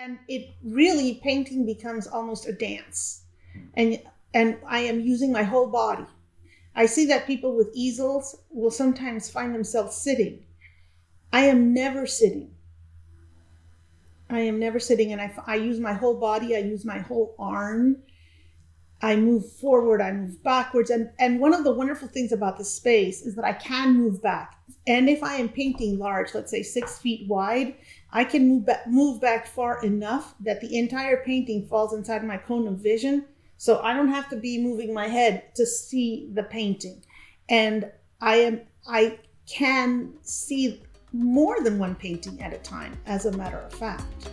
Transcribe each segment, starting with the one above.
And it really, painting becomes almost a dance. And I am using my whole body. I see that people with easels will sometimes find themselves sitting. I am never sitting. I am never sitting, and I use my whole body. I use my whole arm. I move forward, I move backwards. And one of the wonderful things about this space is that I can move back. And if I am painting large, let's say 6 feet wide, I can move back far enough that the entire painting falls inside my cone of vision. So I don't have to be moving my head to see the painting. And I can see more than one painting at a time, as a matter of fact.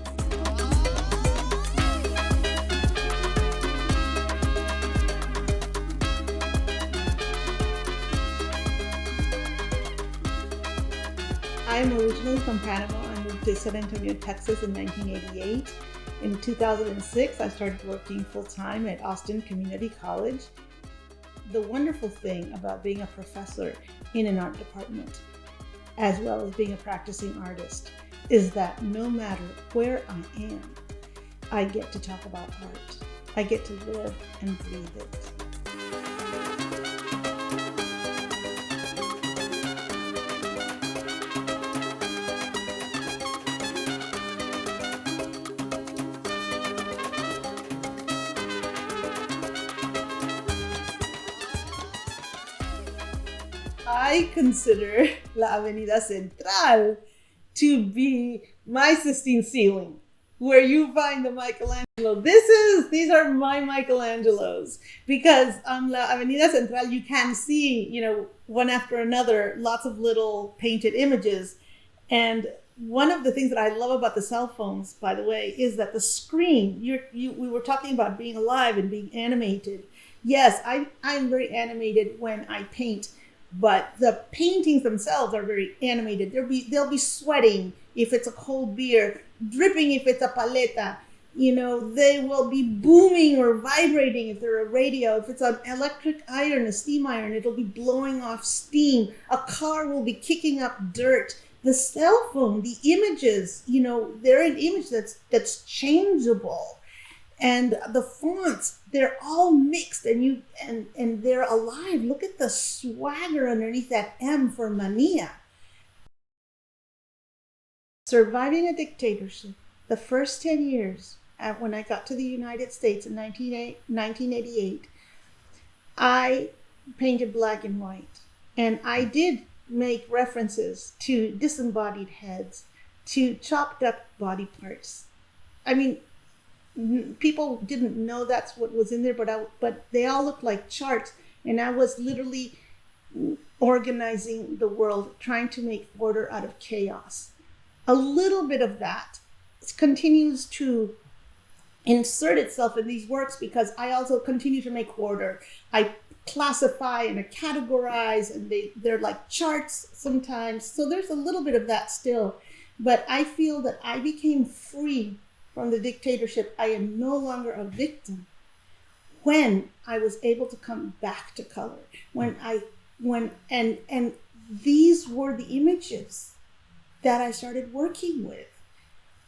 I am originally from Panama. I moved to San Antonio, Texas in 1988. In 2006, I started working full-time at Austin Community College. The wonderful thing about being a professor in an art department, as well as being a practicing artist, is that no matter where I am, I get to talk about art. I get to live and breathe it. I consider La Avenida Central to be my Sistine ceiling, where you find the Michelangelo. These are my Michelangelos, because on La Avenida Central you can see, one after another, lots of little painted images. And one of the things that I love about the cell phones, by the way, is that the screen, we were talking about being alive and being animated. Yes, I'm very animated when I paint. But the paintings themselves are very animated. They'll be sweating if it's a cold beer, dripping if it's a paleta. They will be booming or vibrating if they're a radio. If it's an electric iron, a steam iron, it'll be blowing off steam. A car will be kicking up dirt. The cell phone, the images, they're an image that's changeable. And the fonts, they're all mixed and they're alive. Look at the swagger underneath that M for mania. Surviving a dictatorship, the first 10 years, when I got to the United States in 1988, I painted black and white. And I did make references to disembodied heads, to chopped up body parts. I mean, people didn't know that's what was in there, but they all looked like charts. And I was literally organizing the world, trying to make order out of chaos. A little bit of that continues to insert itself in these works because I also continue to make order. I classify and I categorize, and they're like charts sometimes. So there's a little bit of that still. But I feel that I became free from the dictatorship. I am no longer a victim when I was able to come back to color. And these were the images that I started working with.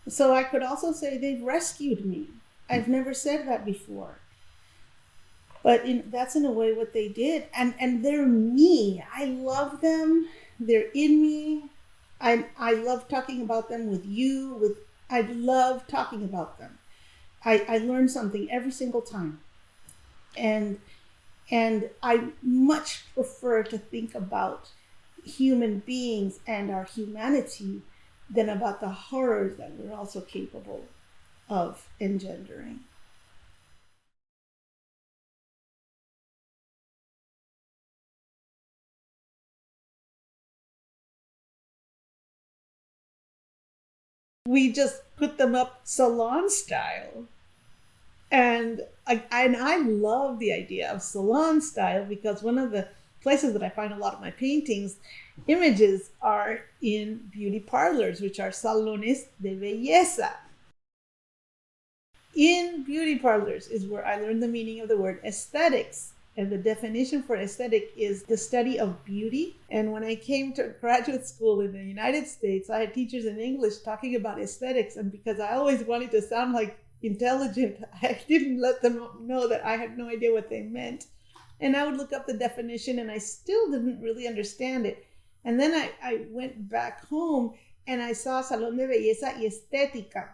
So I could also say they've rescued me. I've never said that before. But that's in a way what they did. And they're me. I love them. They're in me. I love talking about them with you, I love talking about them. I learn something every single time. And I much prefer to think about human beings and our humanity than about the horrors that we're also capable of engendering. We just put them up salon style. And I love the idea of salon style because one of the places that I find a lot of my paintings, images, are in beauty parlors, which are salones de belleza. In beauty parlors is where I learned the meaning of the word aesthetics. And the definition for aesthetic is the study of beauty. And when I came to graduate school in the United States, I had teachers in English talking about aesthetics. And because I always wanted to sound like intelligent, I didn't let them know that I had no idea what they meant. And I would look up the definition and I still didn't really understand it. And then I went back home and I saw Salón de Belleza y Estética.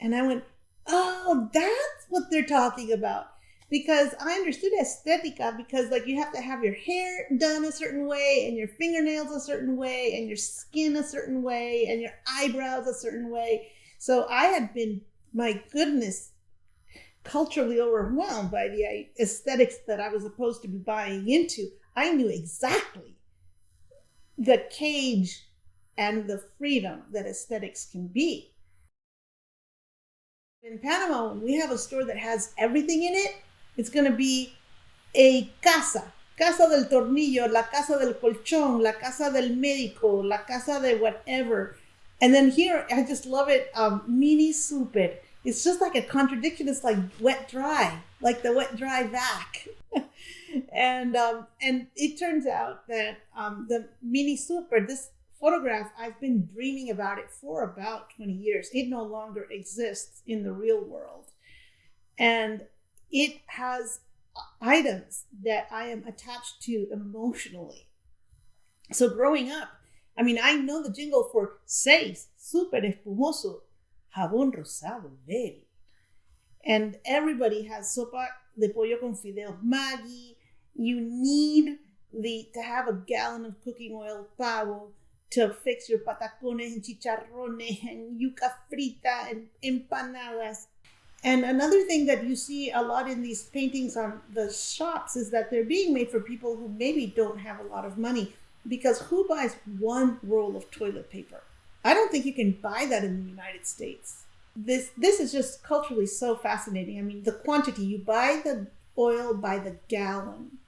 And I went, oh, that's what they're talking about. Because I understood estética because like you have to have your hair done a certain way and your fingernails a certain way and your skin a certain way and your eyebrows a certain way. So I had been, my goodness, culturally overwhelmed by the aesthetics that I was supposed to be buying into. I knew exactly the cage and the freedom that aesthetics can be. In Panama, when we have a store that has everything in it, it's going to be a casa del tornillo, la casa del colchón, la casa del médico, la casa de whatever. And then here, I just love it, mini super. It's just like a contradiction. It's like wet dry, like the wet dry vac. And it turns out that the mini super, this photograph, I've been dreaming about it for about 20 years. It no longer exists in the real world. And it has items that I am attached to emotionally. So growing up, I mean, I know the jingle for 6, super espumoso, jabón rosado, Bell. And everybody has sopa de pollo con fideos Maggi. You need to have a gallon of cooking oil pavo to fix your patacones and chicharrones and yuca frita and empanadas. And another thing that you see a lot in these paintings on the shops is that they're being made for people who maybe don't have a lot of money, because who buys one roll of toilet paper? I don't think you can buy that in the United States. This is just culturally so fascinating. I mean, the quantity, you buy the oil by the gallon,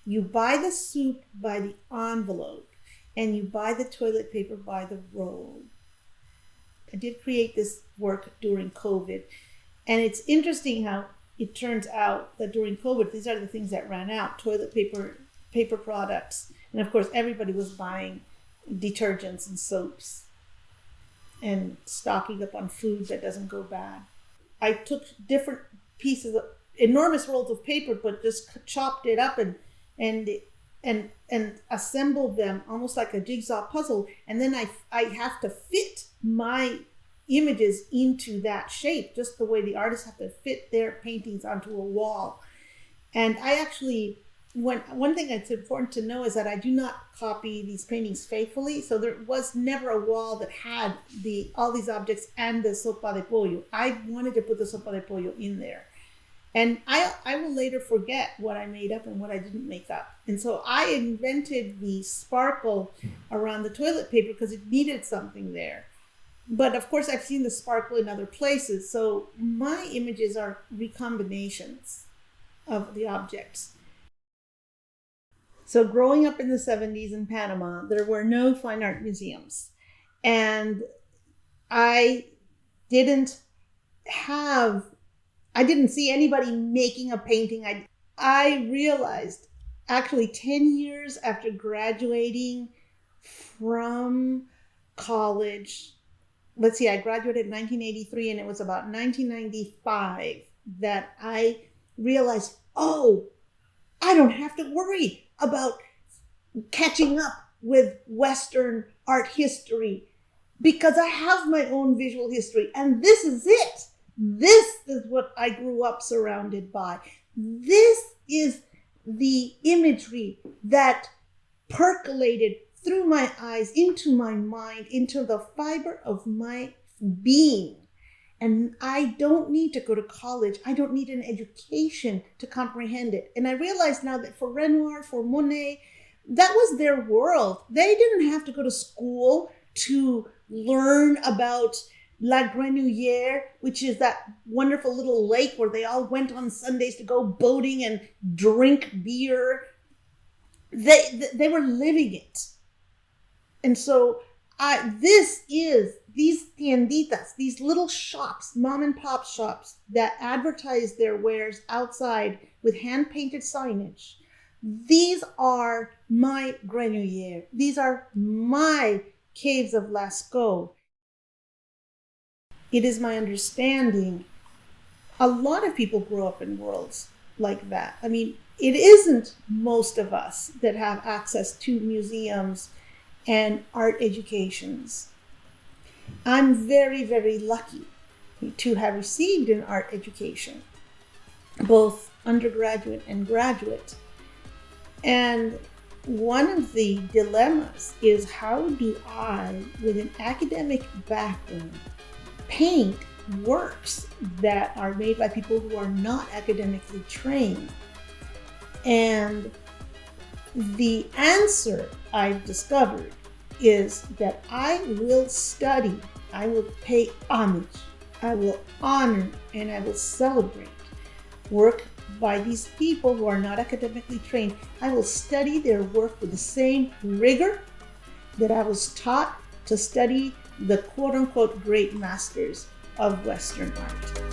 you buy the soup by the envelope, and you buy the toilet paper by the roll. I did create this work during COVID. And it's interesting how it turns out that during COVID, these are the things that ran out: toilet paper, paper products. And of course, everybody was buying detergents and soaps and stocking up on food that doesn't go bad. I took different pieces of enormous rolls of paper, but just chopped it up and assembled them almost like a jigsaw puzzle. And then I have to fit my images into that shape, just the way the artists have to fit their paintings onto a wall. And I actually, one thing that's important to know is that I do not copy these paintings faithfully. So there was never a wall that had all these objects and the sopa de pollo. I wanted to put the sopa de pollo in there. And I will later forget what I made up and what I didn't make up. And so I invented the sparkle around the toilet paper because it needed something there. But of course, I've seen the sparkle in other places. So my images are recombinations of the objects. So growing up in the 70s in Panama, there were no fine art museums. And I didn't see anybody making a painting. I realized actually 10 years after graduating from college, let's see, I graduated in 1983, and it was about 1995 that I realized, oh, I don't have to worry about catching up with Western art history because I have my own visual history, and this is it. This is what I grew up surrounded by. This is the imagery that percolated through my eyes, into my mind, into the fiber of my being. And I don't need to go to college. I don't need an education to comprehend it. And I realize now that for Renoir, for Monet, that was their world. They didn't have to go to school to learn about La Grenouillère, which is that wonderful little lake where they all went on Sundays to go boating and drink beer. They were living it. And so these tienditas, these little shops, mom and pop shops that advertise their wares outside with hand-painted signage, These are my Grenouillères. These are my caves of Lascaux. It is my understanding a lot of people grow up in worlds like that. I mean, it isn't most of us that have access to museums and art educations. I'm very, very lucky to have received an art education, both undergraduate and graduate. And one of the dilemmas is, how do I, with an academic background, paint works that are made by people who are not academically trained? And the answer I've discovered is that I will study, I will pay homage, I will honor, and I will celebrate work by these people who are not academically trained. I will study their work with the same rigor that I was taught to study the quote-unquote great masters of Western art.